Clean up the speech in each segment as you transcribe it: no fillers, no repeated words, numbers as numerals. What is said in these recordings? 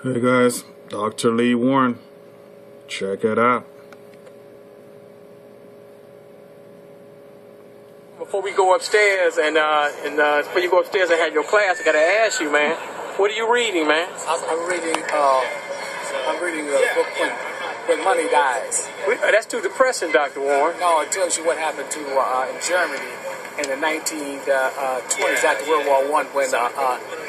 Hey guys, Dr. Lee Warren. Check it out. Before we go upstairs before you go upstairs and have your class, I gotta ask you, man, what are you reading, man? I'm reading a book when money dies. That's too depressing, Dr. Warren. No, it tells you what happened to in Germany in the 1920s after World War I when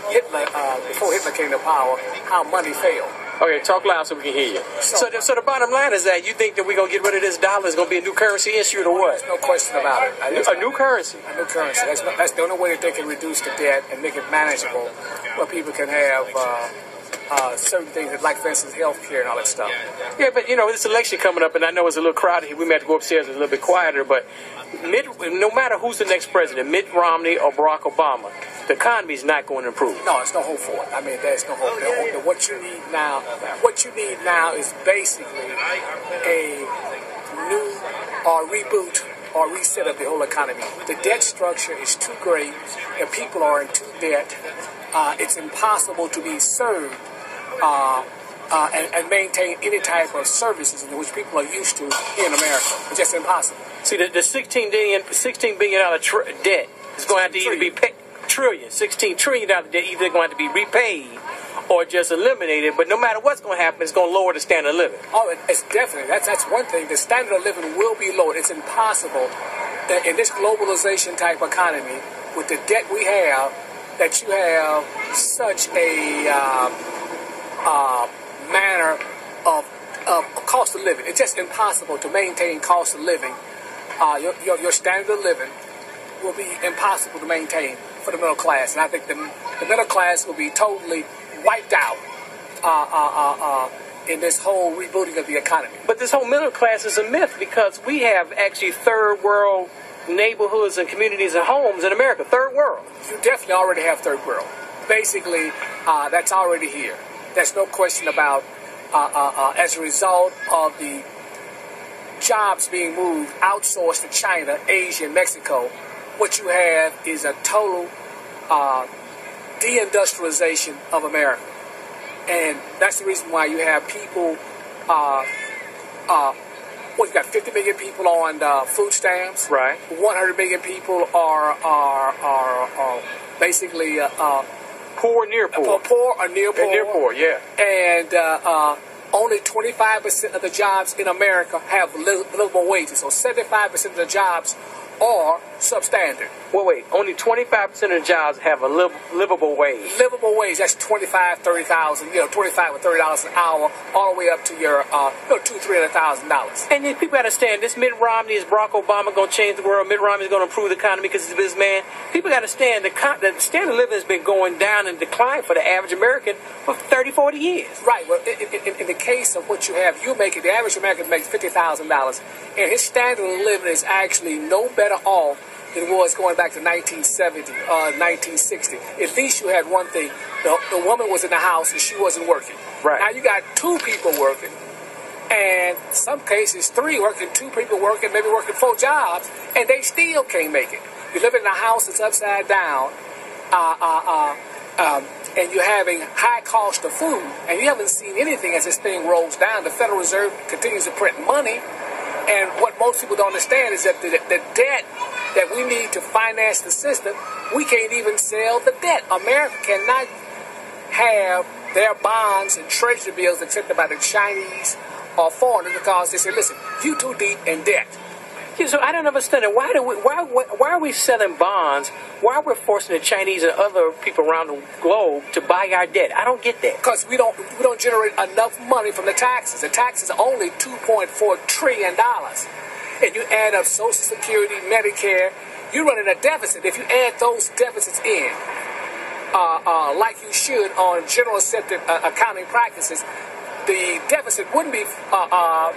Hitler, before Hitler came to power, how money failed. Okay, talk loud so we can hear you. So the bottom line is that you think that we're going to get rid of this dollar, it's going to be a new currency issued or what? There's no question about it. A new currency? A new currency. That's the only way that they can reduce the debt and make it manageable where people can have certain things like, for instance, health care and all that stuff. Yeah, but, this election coming up, and I know it's a little crowded here. We may have to go upstairs a little bit quieter, but no matter who's the next president, Mitt Romney or Barack Obama, the economy's not going to improve. No, there's no hope for it. I mean, there's no hope. What you need now is basically a new reboot or reset of the whole economy. The debt structure is too great. The people are in too debt. It's impossible to be served and maintain any type of services in which people are used to in America. It's just impossible. See, the $16 billion debt is going to have to either be paid. $16 trillion debt either going to be repaid or just eliminated. But no matter what's going to happen, it's going to lower the standard of living. Oh, it's definitely. That's one thing. The standard of living will be lowered. It's impossible that in this globalization type economy, with the debt we have, that you have such a manner of cost of living. It's just impossible to maintain cost of living. Your standard of living will be impossible to maintain for the middle class, and I think the middle class will be totally wiped out in this whole rebooting of the economy. But this whole middle class is a myth because we have actually third world neighborhoods and communities and homes in America. Third world. You definitely already have third world. Basically, that's already here. There's no question about as a result of the jobs being moved, outsourced to China, Asia, and Mexico. What you have is a total deindustrialization of America. And that's the reason why you have people, you got 50 million people on food stamps. Right. 100 million people are basically poor, near poor. Poor or near poor. And near poor, yeah. And only 25% of the jobs in America have livable wages. So 75% of the jobs are substandard. Wait. Only 25% of the jobs have a livable wage. Livable wage, that's $25,000, $30,000, $25 or $30 an hour, all the way up to your $200,000-$300,000. And then people understand this. Mitt Romney is Barack Obama going to change the world. Mitt Romney is going to improve the economy because he's a businessman. People got to understand the standard of living has been going down and decline for the average American for 30, 40 years. Right. Well, in the case of what you have, the average American makes $50,000, and his standard of living is actually no better off than it was going back to 1970, 1960. At least you had one thing. The woman was in the house and she wasn't working. Right. Now you got two people working. And some cases, three working, two people working, maybe working 4 jobs, and they still can't make it. You live in a house that's upside down, and you're having high cost of food, and you haven't seen anything as this thing rolls down. The Federal Reserve continues to print money, and what most people don't understand is that the debt that we need to finance the system, we can't even sell the debt. America cannot have their bonds and treasury bills accepted by the Chinese or foreigners because they say, listen, you too deep in debt. Yeah, so I don't understand it. Why are we selling bonds? Why are we forcing the Chinese and other people around the globe to buy our debt? I don't get that. Because we don't generate enough money from the taxes. The taxes are only $2.4 trillion. And you add up Social Security, Medicare, you're running a deficit. If you add those deficits in, like you should on general accepted accounting practices, the deficit wouldn't be 1.5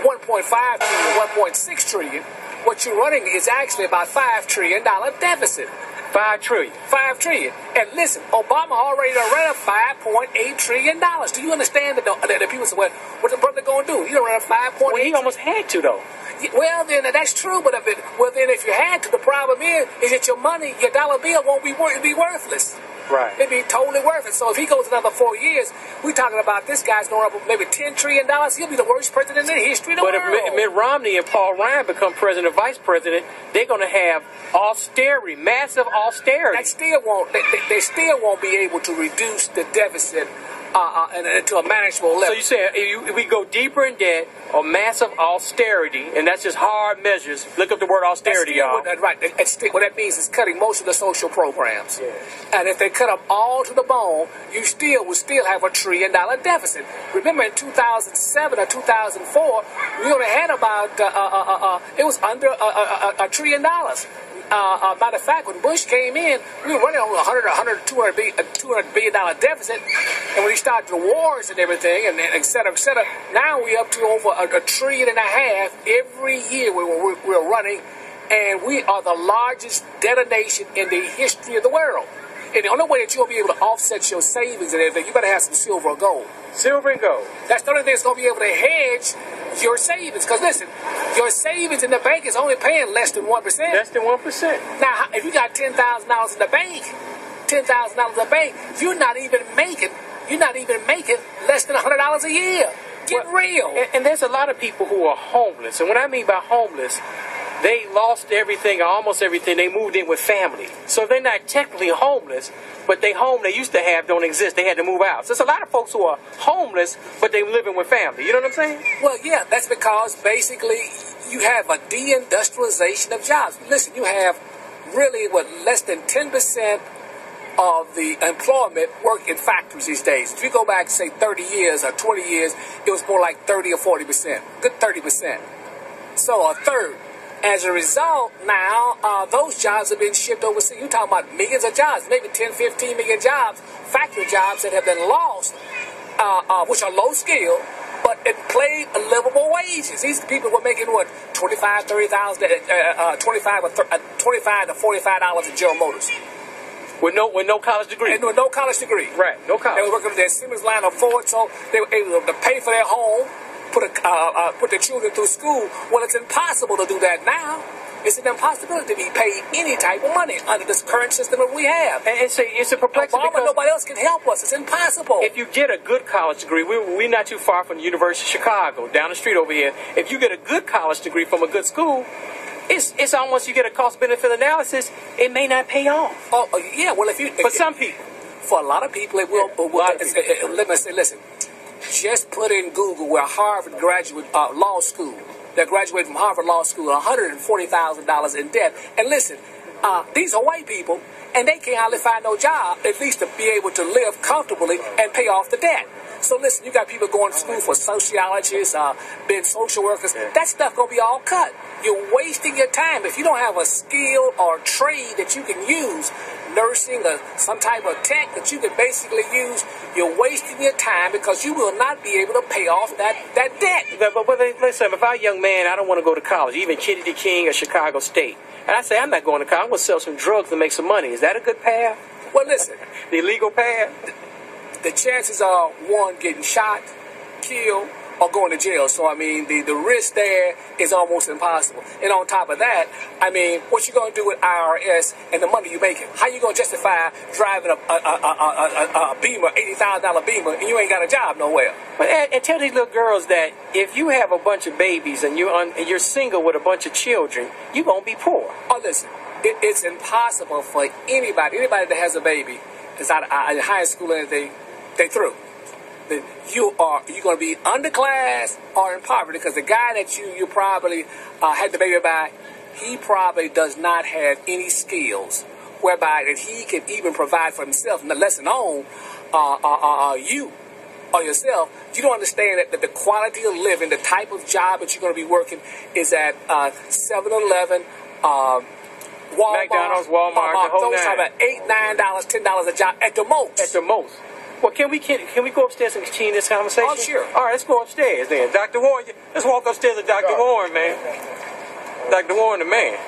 trillion, 1.6 trillion. What you're running is actually about $5 trillion deficit. $5 trillion. $5 trillion. And listen, Obama already ran a $5.8 trillion. Do you understand that the people say, well, what's the brother going to do? He done ran a $5.8 Well, he almost had to, though. Well, then that's true, but then if you had to, the problem is that your money, your dollar bill won't be worthless. Right. It'd be totally worth it. So if he goes another 4 years, we're talking about this guy's going up maybe $10 trillion. He'll be the worst president in the history of the world. But if Mitt Romney and Paul Ryan become president or vice president, they're going to have austerity, massive austerity. They still won't. They still won't be able to reduce the deficit to a manageable level. So you say if we go deeper in debt or massive austerity, and that's just hard measures. Look up the word austerity, y'all. Right. What that means is cutting most of the social programs. Yeah. And if they cut them all to the bone, you would still have $1 trillion deficit. Remember, in 2007 or 2004, we only had about it was under $1 trillion. Matter of fact, when Bush came in, we were running on $200 billion deficit. And when he started the wars and everything, and et cetera, now we're up to over $1.5 trillion every year we're running. And we are the largest debtor nation in the history of the world. And the only way that you'll be able to offset your savings and everything, you better have some silver or gold. Silver and gold. That's the only thing that's going to be able to hedge your savings. Because listen, your savings in the bank is only paying less than 1%. Less than 1%. Now, if you got $10,000 in the bank, you're not even making less than $100 a year. Get real. And there's a lot of people who are homeless. And what I mean by homeless, they lost everything, or almost everything. They moved in with family. So they're not technically homeless, but they home they used to have don't exist. They had to move out. So there's a lot of folks who are homeless, but they're living with family. You know what I'm saying? Well, yeah, that's because basically you have a deindustrialization of jobs. Listen, you have really less than 10% of the employment work in factories these days. If you go back, say, 30 years or 20 years, it was more like 30 or 40%. Good 30%. So a third. As a result, now, those jobs have been shipped overseas. You're talking about millions of jobs, maybe 10, 15 million jobs, factory jobs that have been lost, which are low skill, but it paid livable wages. These people were making, what, $25,000, $30,000, $25 to $45 at General Motors. With no college degree. And with no college degree. Right, no college. They were working with their Siemens line or Ford, so they were able to pay for their home, put their children through school. Well, it's impossible to do that now. It's an impossibility to be paid any type of money under this current system that we have. And it's a perplexity because nobody else can help us. It's impossible. If you get a good college degree, we're not too far from the University of Chicago, down the street over here. If you get a good college degree from a good school, it's almost you get a cost-benefit analysis, it may not pay off. Oh, yeah. Well, for some people. For a lot of people, it will. Let me say, listen. Just put in Google where Harvard graduate law school. That graduated from Harvard Law School, $140,000 in debt. And listen, these are white people, and they can't hardly find no job, at least to be able to live comfortably and pay off the debt. So listen, you got people going to school for sociologists, being social workers. That stuff gonna be all cut. You're wasting your time. If you don't have a skill or trade that you can use, nursing or some type of tech that you can basically use, you're wasting your time because you will not be able to pay off that debt. But listen, if I'm a young man, I don't want to go to college, even Kennedy King or Chicago State. And I say, I'm not going to college. I'm going to sell some drugs to make some money. Is that a good path? Well, listen. The illegal path? The chances are, one, getting shot, killed, or going to jail. So, I mean, the risk there is almost impossible. And on top of that, I mean, what you going to do with IRS and the money you're making? How you going to justify driving a Beamer, $80,000 Beamer, and you ain't got a job nowhere? And tell these little girls that if you have a bunch of babies and you're single with a bunch of children, you're going to be poor. Oh, listen, it's impossible for anybody that has a baby, that's out of high school or anything, they through. You're going to be underclass or in poverty because the guy that you probably had the baby by, he probably does not have any skills whereby that he can even provide for himself, let alone you or yourself. You don't understand that the quality of living, the type of job that you're going to be working is at 7-Eleven, Walmart, McDonald's, Walmart, the whole those are about $8, $9, $10 a job at the most. At the most. Well, can we go upstairs and continue this conversation? Oh, sure. All right, let's go upstairs then. Dr. Warren, let's walk upstairs with Dr. Warren, man. Dr. Warren, the man.